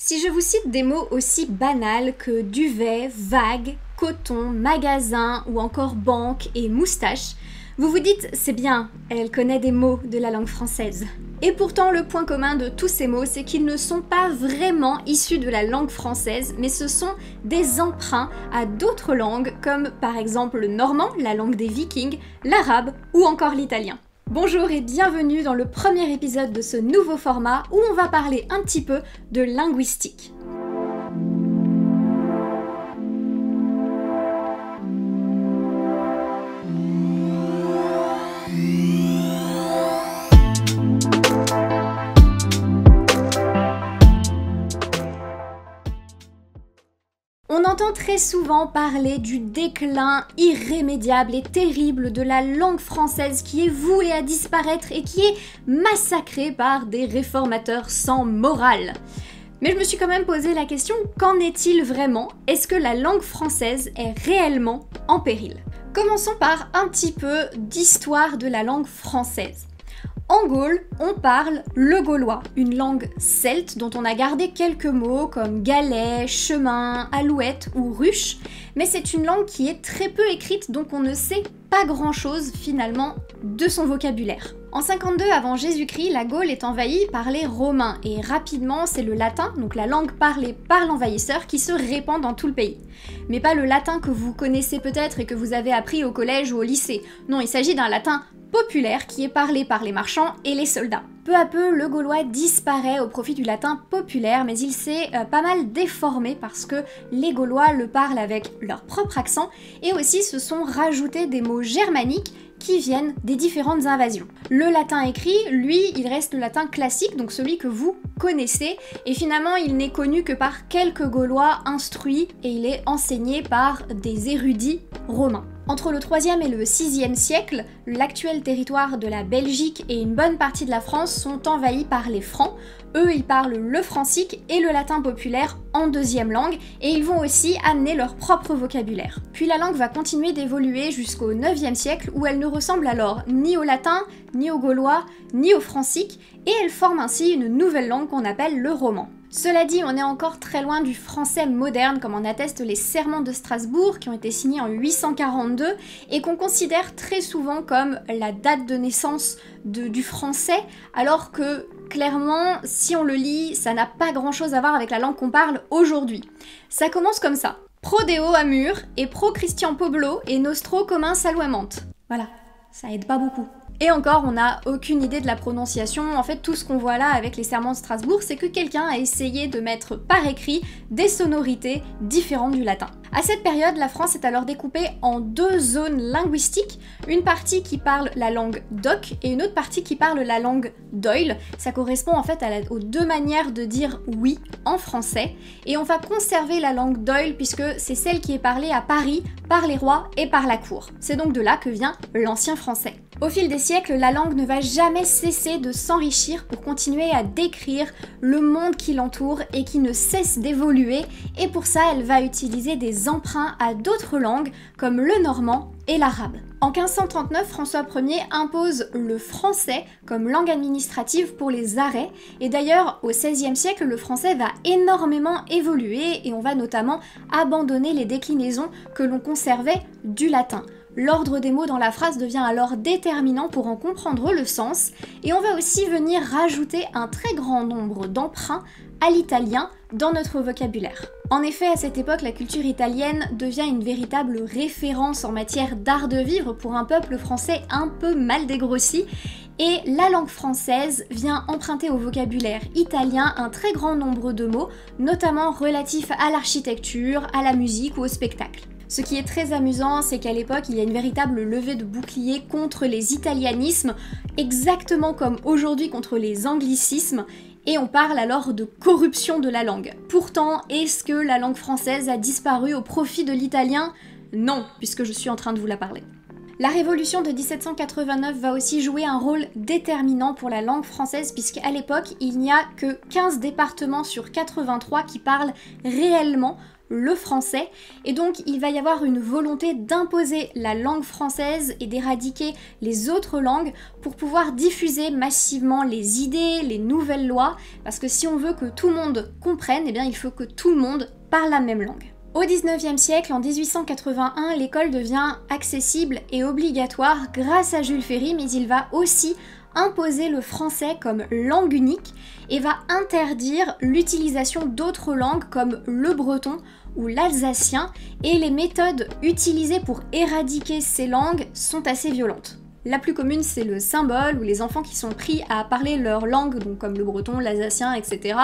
Si je vous cite des mots aussi banals que duvet, vague, coton, magasin ou encore banque et moustache, vous vous dites c'est bien, elle connaît des mots de la langue française. Et pourtant le point commun de tous ces mots c'est qu'ils ne sont pas vraiment issus de la langue française mais ce sont des emprunts à d'autres langues comme par exemple le normand, la langue des vikings, l'arabe ou encore l'italien. Bonjour et bienvenue dans le premier épisode de ce nouveau format où on va parler un petit peu de linguistique. On entend très souvent parler du déclin irrémédiable et terrible de la langue française qui est vouée à disparaître et qui est massacrée par des réformateurs sans morale. Mais je me suis quand même posé la question, qu'en est-il vraiment? Est-ce que la langue française est réellement en péril? Commençons par un petit peu d'histoire de la langue française. En Gaule, on parle le gaulois, une langue celte dont on a gardé quelques mots comme galet, chemin, alouette ou ruche, mais c'est une langue qui est très peu écrite donc on ne sait pas grand-chose finalement de son vocabulaire. En 52 avant Jésus-Christ, la Gaule est envahie par les Romains et rapidement c'est le latin, donc la langue parlée par l'envahisseur, qui se répand dans tout le pays. Mais pas le latin que vous connaissez peut-être et que vous avez appris au collège ou au lycée. Non, il s'agit d'un latin populaire qui est parlé par les marchands et les soldats. Peu à peu, le gaulois disparaît au profit du latin populaire, mais il s'est pas mal déformé parce que les Gaulois le parlent avec leur propre accent et aussi se sont rajoutés des mots germaniques qui viennent des différentes invasions. Le latin écrit, lui, il reste le latin classique, donc celui que vous connaissez, et finalement il n'est connu que par quelques Gaulois instruits et il est enseigné par des érudits romains. Entre le 3e et le 6e siècle, l'actuel territoire de la Belgique et une bonne partie de la France sont envahis par les Francs. Eux, ils parlent le francique et le latin populaire en deuxième langue, et ils vont aussi amener leur propre vocabulaire. Puis la langue va continuer d'évoluer jusqu'au 9e siècle, où elle ne ressemble alors ni au latin, ni au gaulois, ni au francique, et elle forme ainsi une nouvelle langue qu'on appelle le roman. Cela dit, on est encore très loin du français moderne, comme en attestent les serments de Strasbourg qui ont été signés en 842 et qu'on considère très souvent comme la date de naissance du français, alors que clairement, si on le lit, ça n'a pas grand chose à voir avec la langue qu'on parle aujourd'hui. Ça commence comme ça. Pro Deo Amur et pro Christian Poblo et nostro commun saluamante. Voilà, ça aide pas beaucoup. Et encore, on n'a aucune idée de la prononciation. En fait, tout ce qu'on voit là avec les serments de Strasbourg, c'est que quelqu'un a essayé de mettre par écrit des sonorités différentes du latin. À cette période, la France est alors découpée en deux zones linguistiques, une partie qui parle la langue d'oc et une autre partie qui parle la langue d'oïl. Ça correspond en fait aux deux manières de dire oui en français, et on va conserver la langue d'oïl puisque c'est celle qui est parlée à Paris par les rois et par la cour. C'est donc de là que vient l'ancien français. Au fil des siècles, la langue ne va jamais cesser de s'enrichir pour continuer à décrire le monde qui l'entoure et qui ne cesse d'évoluer, et pour ça elle va utiliser des emprunts à d'autres langues comme le normand et l'arabe. En 1539, François Ier impose le français comme langue administrative pour les arrêts, et d'ailleurs au XVIe siècle, le français va énormément évoluer et on va notamment abandonner les déclinaisons que l'on conservait du latin. L'ordre des mots dans la phrase devient alors déterminant pour en comprendre le sens, et on va aussi venir rajouter un très grand nombre d'emprunts à l'italien dans notre vocabulaire. En effet, à cette époque, la culture italienne devient une véritable référence en matière d'art de vivre pour un peuple français un peu mal dégrossi, et la langue française vient emprunter au vocabulaire italien un très grand nombre de mots, notamment relatifs à l'architecture, à la musique ou au spectacle. Ce qui est très amusant, c'est qu'à l'époque, il y a une véritable levée de bouclier contre les italianismes, exactement comme aujourd'hui contre les anglicismes, et on parle alors de corruption de la langue. Pourtant, est-ce que la langue française a disparu au profit de l'italien? Non, puisque je suis en train de vous la parler. La Révolution de 1789 va aussi jouer un rôle déterminant pour la langue française puisqu'à l'époque, il n'y a que 15 départements sur 83 qui parlent réellement le français, et donc il va y avoir une volonté d'imposer la langue française et d'éradiquer les autres langues pour pouvoir diffuser massivement les idées, les nouvelles lois, parce que si on veut que tout le monde comprenne, eh bien il faut que tout le monde parle la même langue. Au 19e siècle, en 1881, l'école devient accessible et obligatoire grâce à Jules Ferry, mais il va aussi imposer le français comme langue unique et va interdire l'utilisation d'autres langues comme le breton ou l'alsacien, et les méthodes utilisées pour éradiquer ces langues sont assez violentes. La plus commune, c'est le symbole, où les enfants qui sont pris à parler leur langue, donc comme le breton, l'alsacien, etc.,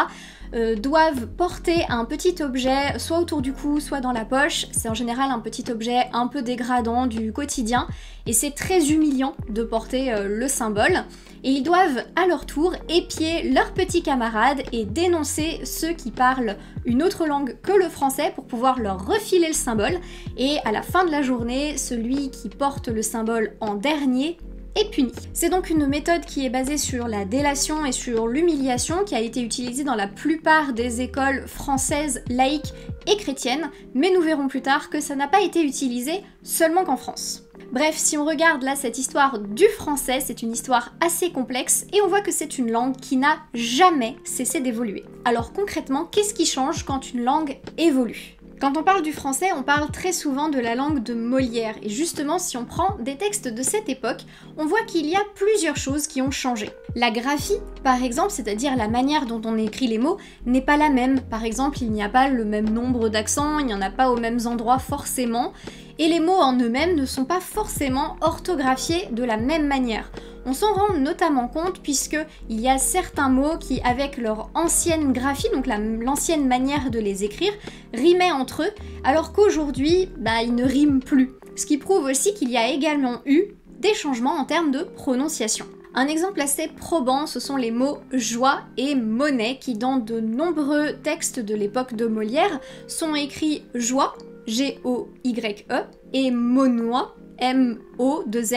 doivent porter un petit objet, soit autour du cou, soit dans la poche. C'est en général un petit objet un peu dégradant du quotidien, et c'est très humiliant de porter le symbole. Et ils doivent à leur tour épier leurs petits camarades et dénoncer ceux qui parlent une autre langue que le français pour pouvoir leur refiler le symbole. Et à la fin de la journée, celui qui porte le symbole en dernier est puni. C'est donc une méthode qui est basée sur la délation et sur l'humiliation, qui a été utilisée dans la plupart des écoles françaises laïques et chrétiennes, mais nous verrons plus tard que ça n'a pas été utilisé seulement qu'en France. Bref, si on regarde là cette histoire du français, c'est une histoire assez complexe et on voit que c'est une langue qui n'a jamais cessé d'évoluer. Alors concrètement, qu'est-ce qui change quand une langue évolue ? Quand on parle du français, on parle très souvent de la langue de Molière, et justement si on prend des textes de cette époque, on voit qu'il y a plusieurs choses qui ont changé. La graphie, par exemple, c'est-à-dire la manière dont on écrit les mots, n'est pas la même. Par exemple, il n'y a pas le même nombre d'accents, il n'y en a pas aux mêmes endroits forcément, et les mots en eux-mêmes ne sont pas forcément orthographiés de la même manière. On s'en rend notamment compte puisqu'il y a certains mots qui, avec leur ancienne graphie, donc l'ancienne manière de les écrire, rimaient entre eux, alors qu'aujourd'hui, ils ne riment plus. Ce qui prouve aussi qu'il y a également eu des changements en termes de prononciation. Un exemple assez probant, ce sont les mots joie et monnaie, qui dans de nombreux textes de l'époque de Molière sont écrits joie, G-O-Y-E, et monoie, M-O-2-N-O-Y-E.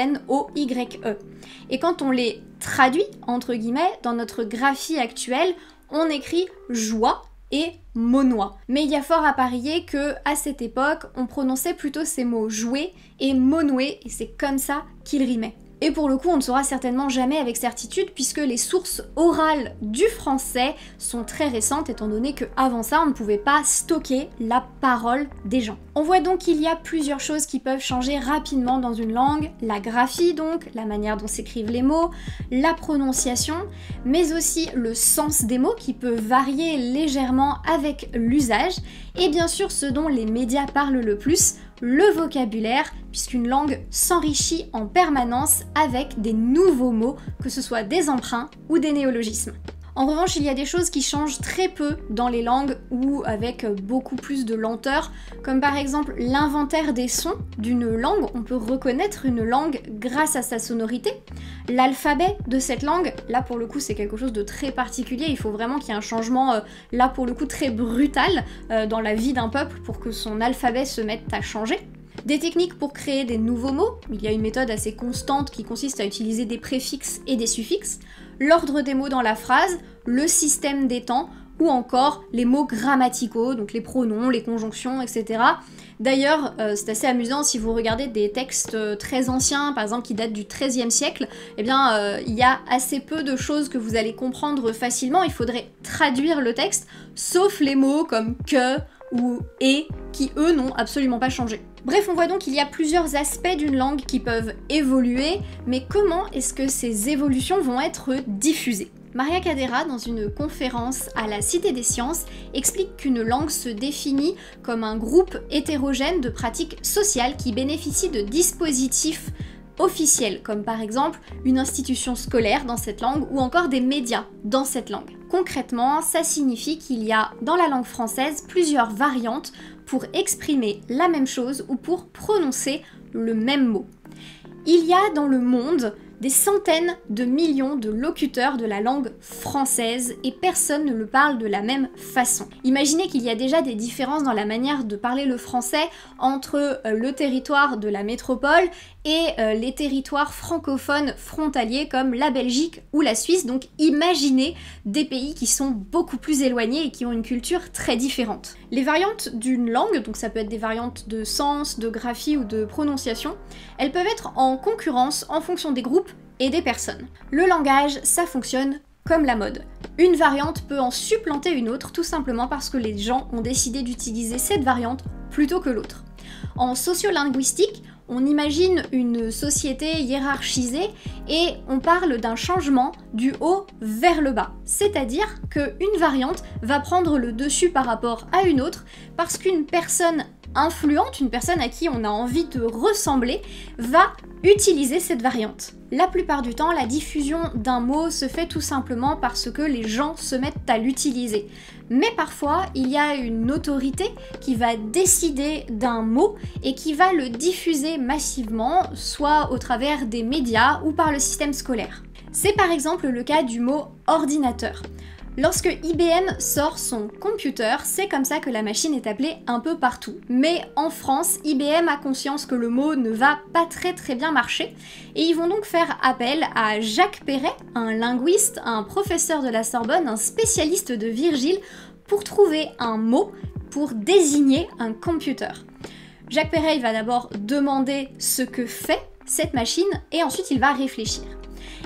Et quand on les traduit, entre guillemets, dans notre graphie actuelle, on écrit joie et monoie. Mais il y a fort à parier que à cette époque, on prononçait plutôt ces mots jouer et monouer, et c'est comme ça qu'ils rimaient. Et pour le coup, on ne saura certainement jamais avec certitude puisque les sources orales du français sont très récentes étant donné qu'avant ça, on ne pouvait pas stocker la parole des gens. On voit donc qu'il y a plusieurs choses qui peuvent changer rapidement dans une langue, la graphie donc, la manière dont s'écrivent les mots, la prononciation, mais aussi le sens des mots qui peut varier légèrement avec l'usage, et bien sûr ce dont les médias parlent le plus, le vocabulaire, puisqu'une langue s'enrichit en permanence avec des nouveaux mots, que ce soit des emprunts ou des néologismes. En revanche, il y a des choses qui changent très peu dans les langues ou avec beaucoup plus de lenteur, comme par exemple l'inventaire des sons d'une langue. On peut reconnaître une langue grâce à sa sonorité. L'alphabet de cette langue, là pour le coup c'est quelque chose de très particulier, il faut vraiment qu'il y ait un changement là pour le coup très brutal dans la vie d'un peuple pour que son alphabet se mette à changer. Des techniques pour créer des nouveaux mots, il y a une méthode assez constante qui consiste à utiliser des préfixes et des suffixes, l'ordre des mots dans la phrase, le système des temps, ou encore les mots grammaticaux, donc les pronoms, les conjonctions, etc. D'ailleurs, c'est assez amusant si vous regardez des textes très anciens, par exemple qui datent du XIIIe siècle, eh bien il y a assez peu de choses que vous allez comprendre facilement, il faudrait traduire le texte, sauf les mots comme que ou et, qui eux n'ont absolument pas changé. Bref, on voit donc qu'il y a plusieurs aspects d'une langue qui peuvent évoluer, mais comment est-ce que ces évolutions vont être diffusées ? Maria Cadera, dans une conférence à la Cité des Sciences, explique qu'une langue se définit comme un groupe hétérogène de pratiques sociales qui bénéficient de dispositifs officiels, comme par exemple une institution scolaire dans cette langue ou encore des médias dans cette langue. Concrètement, ça signifie qu'il y a dans la langue française plusieurs variantes pour exprimer la même chose ou pour prononcer le même mot. Il y a dans le monde des centaines de millions de locuteurs de la langue française et personne ne le parle de la même façon. Imaginez qu'il y a déjà des différences dans la manière de parler le français entre le territoire de la métropole et les territoires francophones frontaliers comme la Belgique ou la Suisse, donc imaginez des pays qui sont beaucoup plus éloignés et qui ont une culture très différente. Les variantes d'une langue, donc ça peut être des variantes de sens, de graphie ou de prononciation, elles peuvent être en concurrence en fonction des groupes et des personnes. Le langage, ça fonctionne comme la mode. Une variante peut en supplanter une autre tout simplement parce que les gens ont décidé d'utiliser cette variante plutôt que l'autre. En sociolinguistique, on imagine une société hiérarchisée et on parle d'un changement du haut vers le bas. C'est-à-dire qu'une variante va prendre le dessus par rapport à une autre parce qu'une personne influente, une personne à qui on a envie de ressembler, va utiliser cette variante. La plupart du temps, la diffusion d'un mot se fait tout simplement parce que les gens se mettent à l'utiliser. Mais parfois, il y a une autorité qui va décider d'un mot et qui va le diffuser massivement, soit au travers des médias ou par le système scolaire. C'est par exemple le cas du mot ordinateur. Lorsque IBM sort son computer, c'est comme ça que la machine est appelée un peu partout. Mais en France, IBM a conscience que le mot ne va pas très bien marcher et ils vont donc faire appel à Jacques Perret, un linguiste, un professeur de la Sorbonne, un spécialiste de Virgile, pour trouver un mot pour désigner un computer. Jacques Perret il va d'abord demander ce que fait cette machine et ensuite il va réfléchir.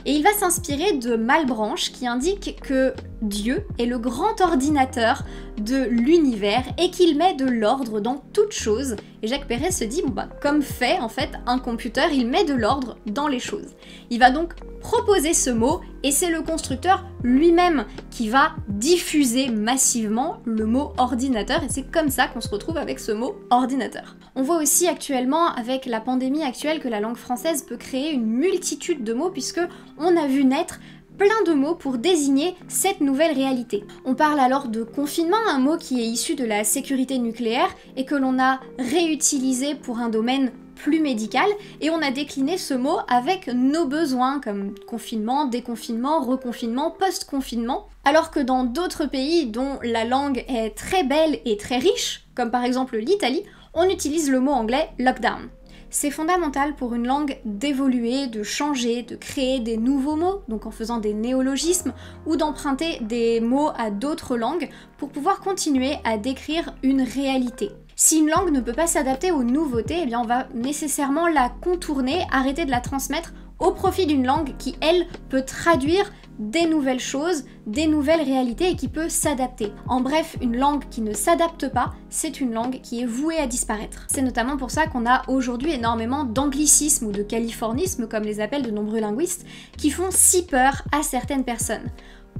Et il va s'inspirer de Malebranche qui indique que Dieu est le grand ordinateur de l'univers et qu'il met de l'ordre dans toute chose. Et Jacques Perret se dit, comme fait en fait un computer, il met de l'ordre dans les choses. Il va donc proposer ce mot et c'est le constructeur lui-même qui va diffuser massivement le mot ordinateur et c'est comme ça qu'on se retrouve avec ce mot ordinateur. On voit aussi actuellement avec la pandémie actuelle que la langue française peut créer une multitude de mots puisque on a vu naître plein de mots pour désigner cette nouvelle réalité. On parle alors de confinement, un mot qui est issu de la sécurité nucléaire et que l'on a réutilisé pour un domaine plus médical et on a décliné ce mot avec nos besoins comme confinement, déconfinement, reconfinement, post-confinement, alors que dans d'autres pays dont la langue est très belle et très riche, comme par exemple l'Italie, on utilise le mot anglais lockdown. C'est fondamental pour une langue d'évoluer, de changer, de créer des nouveaux mots, donc en faisant des néologismes, ou d'emprunter des mots à d'autres langues pour pouvoir continuer à décrire une réalité. Si une langue ne peut pas s'adapter aux nouveautés, eh bien on va nécessairement la contourner, arrêter de la transmettre au profit d'une langue qui, elle, peut traduire des nouvelles choses, des nouvelles réalités et qui peut s'adapter. En bref, une langue qui ne s'adapte pas, c'est une langue qui est vouée à disparaître. C'est notamment pour ça qu'on a aujourd'hui énormément d'anglicismes ou de californismes, comme les appellent de nombreux linguistes, qui font si peur à certaines personnes.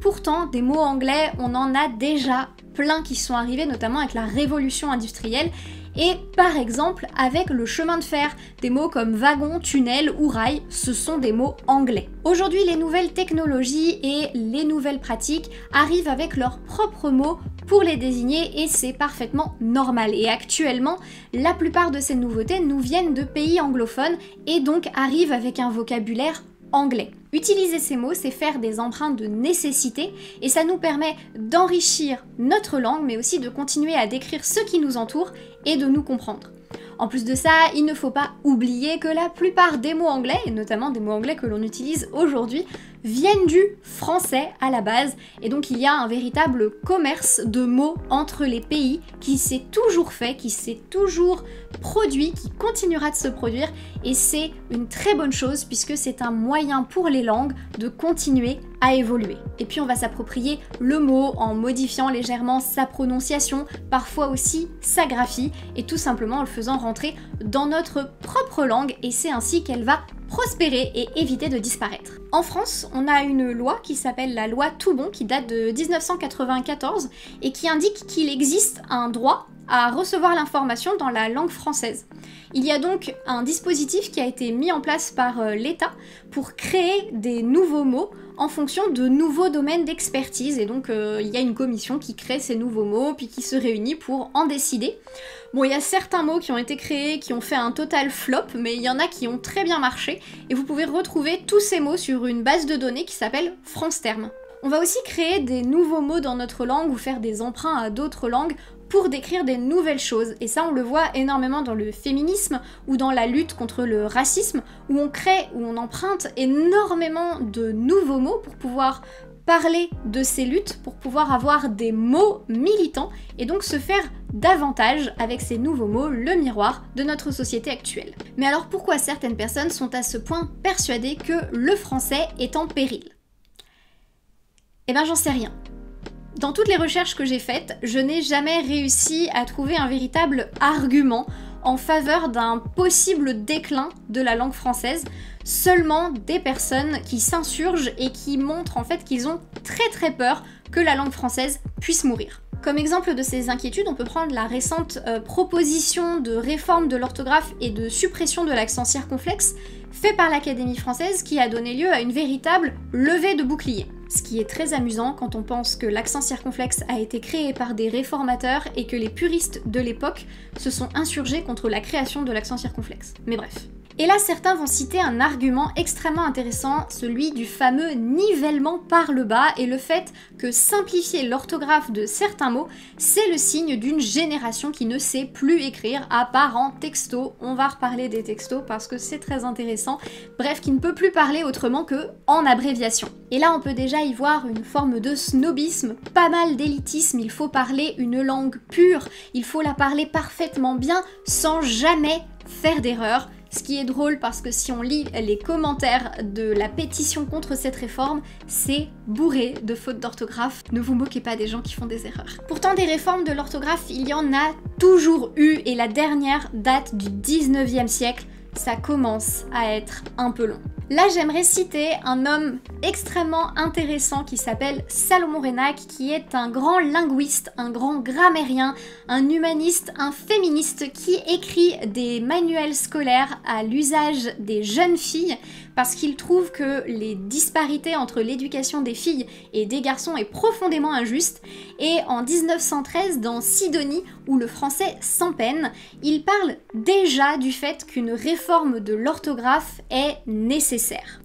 Pourtant, des mots anglais, on en a déjà plein qui sont arrivés, notamment avec la révolution industrielle, et par exemple avec le chemin de fer, des mots comme wagon, tunnel ou rail, ce sont des mots anglais. Aujourd'hui, les nouvelles technologies et les nouvelles pratiques arrivent avec leurs propres mots pour les désigner et c'est parfaitement normal. Et actuellement, la plupart de ces nouveautés nous viennent de pays anglophones et donc arrivent avec un vocabulaire anglais. Utiliser ces mots, c'est faire des emprunts de nécessité et ça nous permet d'enrichir notre langue, mais aussi de continuer à décrire ce qui nous entoure et de nous comprendre. En plus de ça, il ne faut pas oublier que la plupart des mots anglais, et notamment des mots anglais que l'on utilise aujourd'hui, viennent du français à la base, et donc il y a un véritable commerce de mots entre les pays qui s'est toujours fait, qui s'est toujours produit, qui continuera de se produire, et c'est une très bonne chose puisque c'est un moyen pour les langues de continuer à évoluer. Et puis on va s'approprier le mot en modifiant légèrement sa prononciation, parfois aussi sa graphie, et tout simplement en le faisant rentrer dans notre propre langue, et c'est ainsi qu'elle va prospérer et éviter de disparaître. En France, on a une loi qui s'appelle la loi Toubon qui date de 1994 et qui indique qu'il existe un droit à recevoir l'information dans la langue française. Il y a donc un dispositif qui a été mis en place par l'État pour créer des nouveaux mots en fonction de nouveaux domaines d'expertise, et donc il y a une commission qui crée ces nouveaux mots, puis qui se réunit pour en décider. Bon, il y a certains mots qui ont été créés, qui ont fait un total flop, mais il y en a qui ont très bien marché, et vous pouvez retrouver tous ces mots sur une base de données qui s'appelle France Termes. On va aussi créer des nouveaux mots dans notre langue ou faire des emprunts à d'autres langues pour décrire des nouvelles choses. Et ça, on le voit énormément dans le féminisme ou dans la lutte contre le racisme, où on crée, où on emprunte énormément de nouveaux mots pour pouvoir parler de ces luttes, pour pouvoir avoir des mots militants et donc se faire davantage avec ces nouveaux mots le miroir de notre société actuelle. Mais alors pourquoi certaines personnes sont à ce point persuadées que le français est en péril ? Eh ben j'en sais rien. Dans toutes les recherches que j'ai faites, je n'ai jamais réussi à trouver un véritable argument en faveur d'un possible déclin de la langue française, seulement des personnes qui s'insurgent et qui montrent en fait qu'ils ont très peur que la langue française puisse mourir. Comme exemple de ces inquiétudes, on peut prendre la récente proposition de réforme de l'orthographe et de suppression de l'accent circonflexe fait par l'Académie française qui a donné lieu à une véritable levée de bouclier. Ce qui est très amusant quand on pense que l'accent circonflexe a été créé par des réformateurs et que les puristes de l'époque se sont insurgés contre la création de l'accent circonflexe. Mais bref. Et là, certains vont citer un argument extrêmement intéressant, celui du fameux nivellement par le bas et le fait que simplifier l'orthographe de certains mots, c'est le signe d'une génération qui ne sait plus écrire à part en texto. On va reparler des textos parce que c'est très intéressant. Bref, qui ne peut plus parler autrement que en abréviation. Et là, on peut déjà y voir une forme de snobisme, pas mal d'élitisme. Il faut parler une langue pure, il faut la parler parfaitement bien sans jamais faire d'erreur. Ce qui est drôle parce que si on lit les commentaires de la pétition contre cette réforme, c'est bourré de fautes d'orthographe. Ne vous moquez pas des gens qui font des erreurs. Pourtant, des réformes de l'orthographe, il y en a toujours eu et la dernière date du 19e siècle. Ça commence à être un peu long. Là, j'aimerais citer un homme extrêmement intéressant qui s'appelle Salomon Reynac, qui est un grand linguiste, un grand grammairien, un humaniste, un féministe qui écrit des manuels scolaires à l'usage des jeunes filles parce qu'il trouve que les disparités entre l'éducation des filles et des garçons est profondément injuste. Et en 1913, dans Sidonie, où le français sans peine, il parle déjà du fait qu'une réforme de l'orthographe est nécessaire.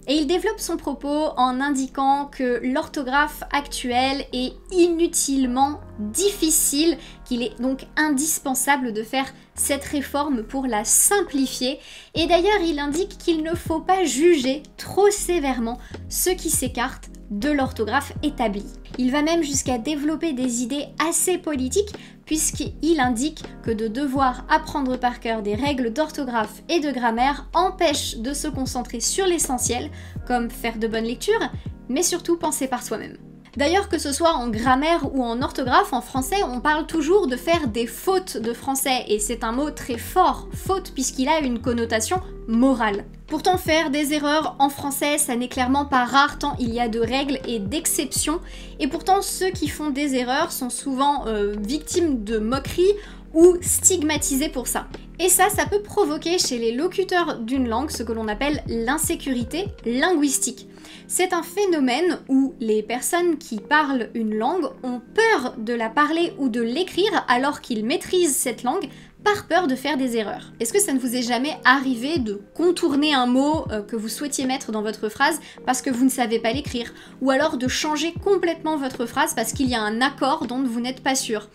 Et il développe son propos en indiquant que l'orthographe actuelle est inutilement difficile, qu'il est donc indispensable de faire cette réforme pour la simplifier. Et d'ailleurs, il indique qu'il ne faut pas juger trop sévèrement ceux qui s'écartent de l'orthographe établie. Il va même jusqu'à développer des idées assez politiques puisqu'il indique que de devoir apprendre par cœur des règles d'orthographe et de grammaire empêche de se concentrer sur l'essentiel, comme faire de bonnes lectures, mais surtout penser par soi-même. D'ailleurs, que ce soit en grammaire ou en orthographe, en français, on parle toujours de faire des fautes de français, et c'est un mot très fort, faute, puisqu'il a une connotation morale. Pourtant, faire des erreurs en français, ça n'est clairement pas rare tant il y a de règles et d'exceptions, et pourtant ceux qui font des erreurs sont souvent victimes de moqueries ou stigmatisés pour ça. Et ça peut provoquer chez les locuteurs d'une langue ce que l'on appelle l'insécurité linguistique. C'est un phénomène où les personnes qui parlent une langue ont peur de la parler ou de l'écrire alors qu'ils maîtrisent cette langue par peur de faire des erreurs. Est-ce que ça ne vous est jamais arrivé de contourner un mot que vous souhaitiez mettre dans votre phrase parce que vous ne savez pas l'écrire? Ou alors de changer complètement votre phrase parce qu'il y a un accord dont vous n'êtes pas sûr?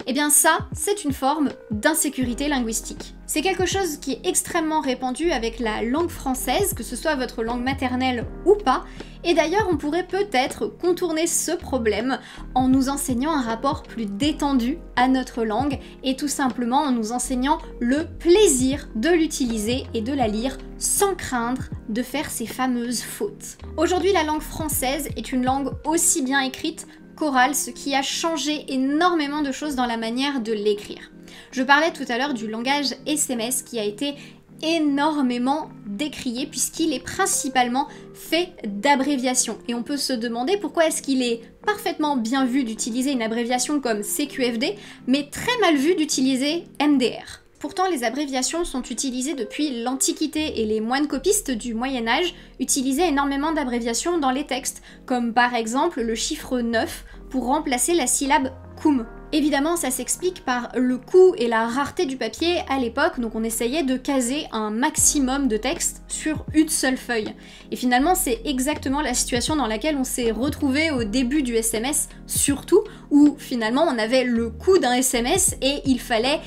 Eh bien ça, c'est une forme d'insécurité linguistique. C'est quelque chose qui est extrêmement répandu avec la langue française, que ce soit votre langue maternelle ou pas, et d'ailleurs on pourrait peut-être contourner ce problème en nous enseignant un rapport plus détendu à notre langue et tout simplement en nous enseignant le plaisir de l'utiliser et de la lire sans craindre de faire ces fameuses fautes. Aujourd'hui, la langue française est une langue aussi bien écrite qu'orale, ce qui a changé énormément de choses dans la manière de l'écrire. Je parlais tout à l'heure du langage SMS qui a été énormément décrié puisqu'il est principalement fait d'abréviations. Et on peut se demander pourquoi est-ce qu'il est parfaitement bien vu d'utiliser une abréviation comme CQFD, mais très mal vu d'utiliser MDR. Pourtant, les abréviations sont utilisées depuis l'Antiquité et les moines copistes du Moyen-Âge utilisaient énormément d'abréviations dans les textes, comme par exemple le chiffre 9 pour remplacer la syllabe cum. Évidemment, ça s'explique par le coût et la rareté du papier à l'époque, donc on essayait de caser un maximum de texte sur une seule feuille. Et finalement, c'est exactement la situation dans laquelle on s'est retrouvé au début du SMS, surtout, où finalement on avait le coût d'un SMS et il fallait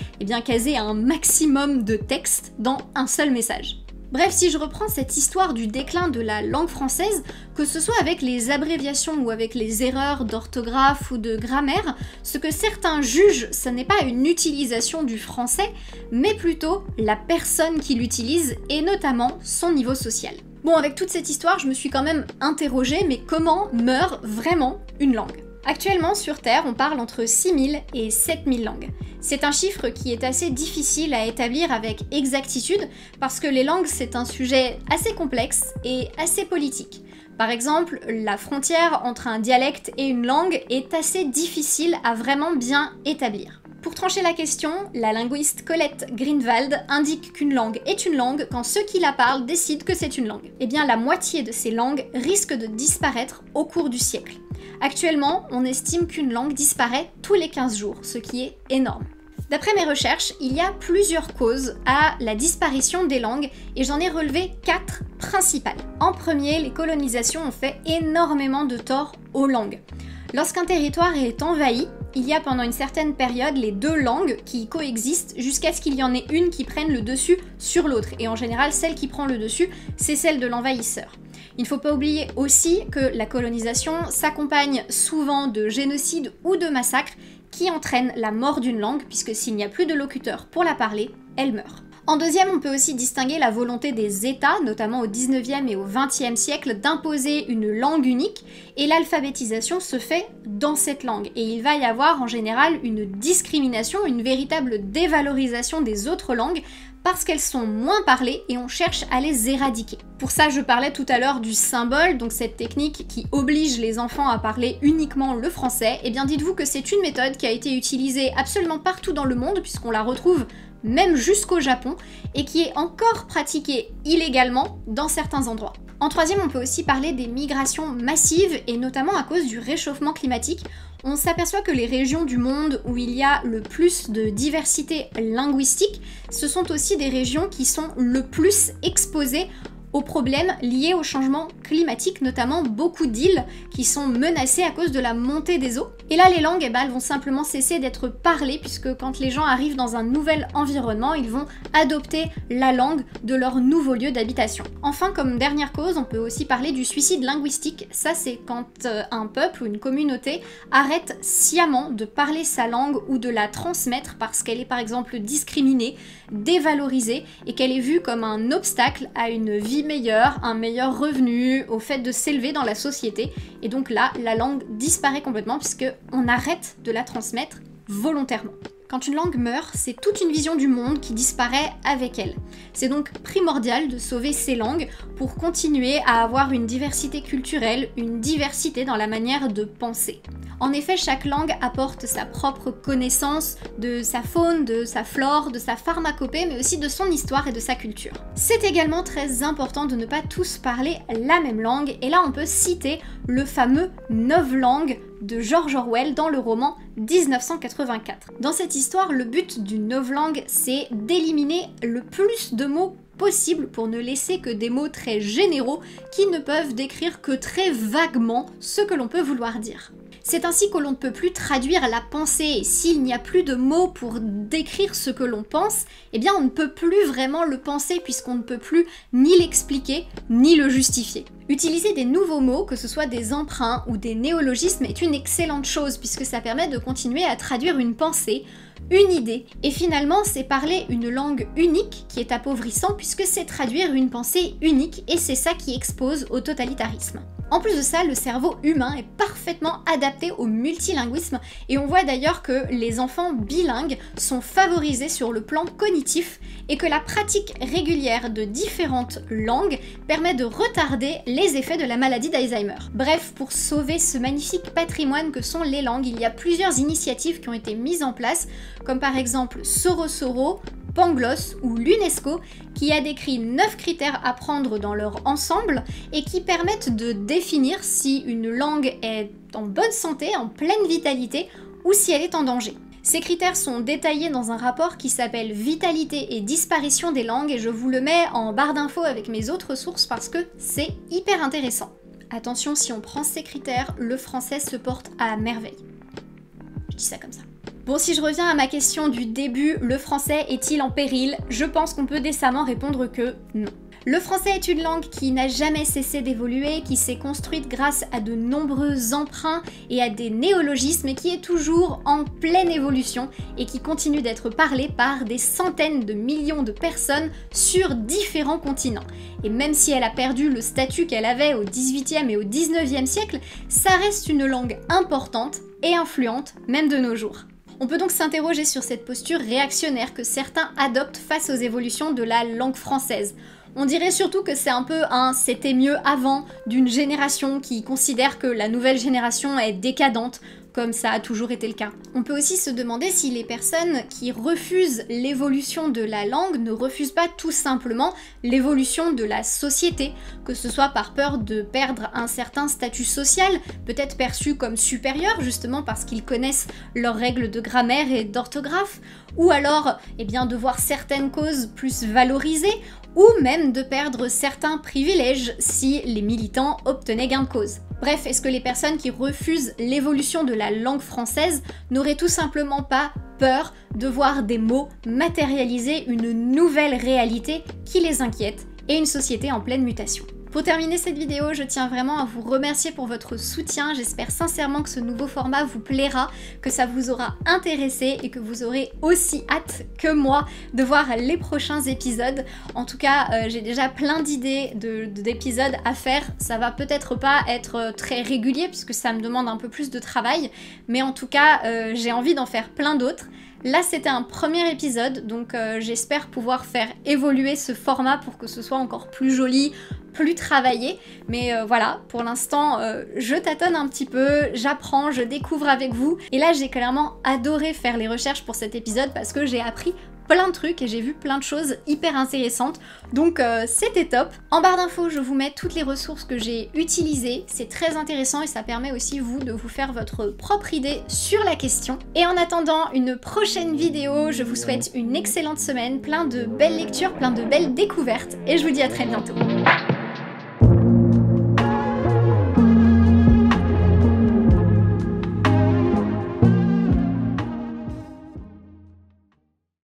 caser un maximum de texte dans un seul message. Bref, si je reprends cette histoire du déclin de la langue française, que ce soit avec les abréviations ou avec les erreurs d'orthographe ou de grammaire, ce que certains jugent, ce n'est pas une utilisation du français, mais plutôt la personne qui l'utilise et notamment son niveau social. Bon, avec toute cette histoire, je me suis quand même interrogée, mais comment meurt vraiment une langue ? Actuellement, sur Terre, on parle entre 6000 et 7000 langues. C'est un chiffre qui est assez difficile à établir avec exactitude parce que les langues, c'est un sujet assez complexe et assez politique. Par exemple, la frontière entre un dialecte et une langue est assez difficile à vraiment bien établir. Pour trancher la question, la linguiste Colette Greenwald indique qu'une langue est une langue quand ceux qui la parlent décident que c'est une langue. Eh bien, la moitié de ces langues risquent de disparaître au cours du siècle. Actuellement, on estime qu'une langue disparaît tous les 15 jours, ce qui est énorme. D'après mes recherches, il y a plusieurs causes à la disparition des langues et j'en ai relevé 4 principales. En premier, les colonisations ont fait énormément de tort aux langues. Lorsqu'un territoire est envahi, il y a pendant une certaine période les deux langues qui coexistent jusqu'à ce qu'il y en ait une qui prenne le dessus sur l'autre. Et en général, celle qui prend le dessus, c'est celle de l'envahisseur. Il ne faut pas oublier aussi que la colonisation s'accompagne souvent de génocides ou de massacres qui entraînent la mort d'une langue, puisque s'il n'y a plus de locuteurs pour la parler, elle meurt. En deuxième, on peut aussi distinguer la volonté des États, notamment au 19e et au 20e siècle, d'imposer une langue unique, et l'alphabétisation se fait dans cette langue. Et il va y avoir en général une discrimination, une véritable dévalorisation des autres langues, parce qu'elles sont moins parlées et on cherche à les éradiquer. Pour ça, je parlais tout à l'heure du symbole, donc cette technique qui oblige les enfants à parler uniquement le français. Eh bien, dites-vous que c'est une méthode qui a été utilisée absolument partout dans le monde, puisqu'on la retrouve même jusqu'au Japon, et qui est encore pratiquée illégalement dans certains endroits. En troisième, on peut aussi parler des migrations massives, et notamment à cause du réchauffement climatique. On s'aperçoit que les régions du monde où il y a le plus de diversité linguistique, ce sont aussi des régions qui sont le plus exposées aux problèmes liés au changement climatique, notamment beaucoup d'îles qui sont menacées à cause de la montée des eaux. Et là, les langues, elles vont simplement cesser d'être parlées, puisque quand les gens arrivent dans un nouvel environnement, ils vont adopter la langue de leur nouveau lieu d'habitation. Enfin, comme dernière cause, on peut aussi parler du suicide linguistique. Ça, c'est quand un peuple ou une communauté arrête sciemment de parler sa langue ou de la transmettre parce qu'elle est par exemple discriminée, dévalorisée, et qu'elle est vue comme un obstacle à une vie meilleure, un meilleur revenu, au fait de s'élever dans la société. Et donc là, la langue disparaît complètement puisqu'on arrête de la transmettre volontairement. Quand une langue meurt, c'est toute une vision du monde qui disparaît avec elle. C'est donc primordial de sauver ces langues pour continuer à avoir une diversité culturelle, une diversité dans la manière de penser. En effet, chaque langue apporte sa propre connaissance de sa faune, de sa flore, de sa pharmacopée, mais aussi de son histoire et de sa culture. C'est également très important de ne pas tous parler la même langue, et là on peut citer le fameux novlangue de George Orwell dans le roman 1984. Dans cette histoire, le but du novlangue, c'est d'éliminer le plus de mots possible pour ne laisser que des mots très généraux qui ne peuvent décrire que très vaguement ce que l'on peut vouloir dire. C'est ainsi que l'on ne peut plus traduire la pensée, et s'il n'y a plus de mots pour décrire ce que l'on pense, eh bien on ne peut plus vraiment le penser puisqu'on ne peut plus ni l'expliquer ni le justifier. Utiliser des nouveaux mots, que ce soit des emprunts ou des néologismes, est une excellente chose puisque ça permet de continuer à traduire une pensée, une idée, et finalement c'est parler une langue unique qui est appauvrissant puisque c'est traduire une pensée unique et c'est ça qui expose au totalitarisme. En plus de ça, le cerveau humain est parfaitement adapté au multilinguisme et on voit d'ailleurs que les enfants bilingues sont favorisés sur le plan cognitif et que la pratique régulière de différentes langues permet de retarder les effets de la maladie d'Alzheimer. Bref, pour sauver ce magnifique patrimoine que sont les langues, il y a plusieurs initiatives qui ont été mises en place, comme par exemple Sorosoro, Pangloss ou l'UNESCO qui a décrit 9 critères à prendre dans leur ensemble et qui permettent de définir si une langue est en bonne santé, en pleine vitalité ou si elle est en danger. Ces critères sont détaillés dans un rapport qui s'appelle Vitalité et disparition des langues et je vous le mets en barre d'infos avec mes autres sources parce que c'est hyper intéressant. Attention, si on prend ces critères, le français se porte à merveille. Je dis ça comme ça. Bon, si je reviens à ma question du début, le français est-il en péril? Je pense qu'on peut décemment répondre que non. Le français est une langue qui n'a jamais cessé d'évoluer, qui s'est construite grâce à de nombreux emprunts et à des néologismes et qui est toujours en pleine évolution et qui continue d'être parlée par des centaines de millions de personnes sur différents continents. Et même si elle a perdu le statut qu'elle avait au XVIIIe et au XIXe siècle, ça reste une langue importante et influente, même de nos jours. On peut donc s'interroger sur cette posture réactionnaire que certains adoptent face aux évolutions de la langue française. On dirait surtout que c'est un peu un « c'était mieux avant » d'une génération qui considère que la nouvelle génération est décadente, comme ça a toujours été le cas. On peut aussi se demander si les personnes qui refusent l'évolution de la langue ne refusent pas tout simplement l'évolution de la société, que ce soit par peur de perdre un certain statut social, peut-être perçu comme supérieur justement parce qu'ils connaissent leurs règles de grammaire et d'orthographe, ou alors de voir certaines causes plus valorisées, ou même de perdre certains privilèges si les militants obtenaient gain de cause. Bref, est-ce que les personnes qui refusent l'évolution de la langue française n'auraient tout simplement pas peur de voir des mots matérialiser une nouvelle réalité qui les inquiète et une société en pleine mutation? Pour terminer cette vidéo, je tiens vraiment à vous remercier pour votre soutien. J'espère sincèrement que ce nouveau format vous plaira, que ça vous aura intéressé et que vous aurez aussi hâte que moi de voir les prochains épisodes. En tout cas, j'ai déjà plein d'idées d'épisodes à faire. Ça va peut-être pas être très régulier puisque ça me demande un peu plus de travail, mais en tout cas, j'ai envie d'en faire plein d'autres. Là, c'était un premier épisode, donc j'espère pouvoir faire évoluer ce format pour que ce soit encore plus joli, plus travaillé, mais voilà, pour l'instant, je tâtonne un petit peu, j'apprends, je découvre avec vous, et là, j'ai clairement adoré faire les recherches pour cet épisode parce que j'ai appris plein de trucs et j'ai vu plein de choses hyper intéressantes, donc c'était top. En barre d'infos, je vous mets toutes les ressources que j'ai utilisées, c'est très intéressant et ça permet aussi vous de vous faire votre propre idée sur la question. Et en attendant une prochaine vidéo, je vous souhaite une excellente semaine, plein de belles lectures, plein de belles découvertes et je vous dis à très bientôt.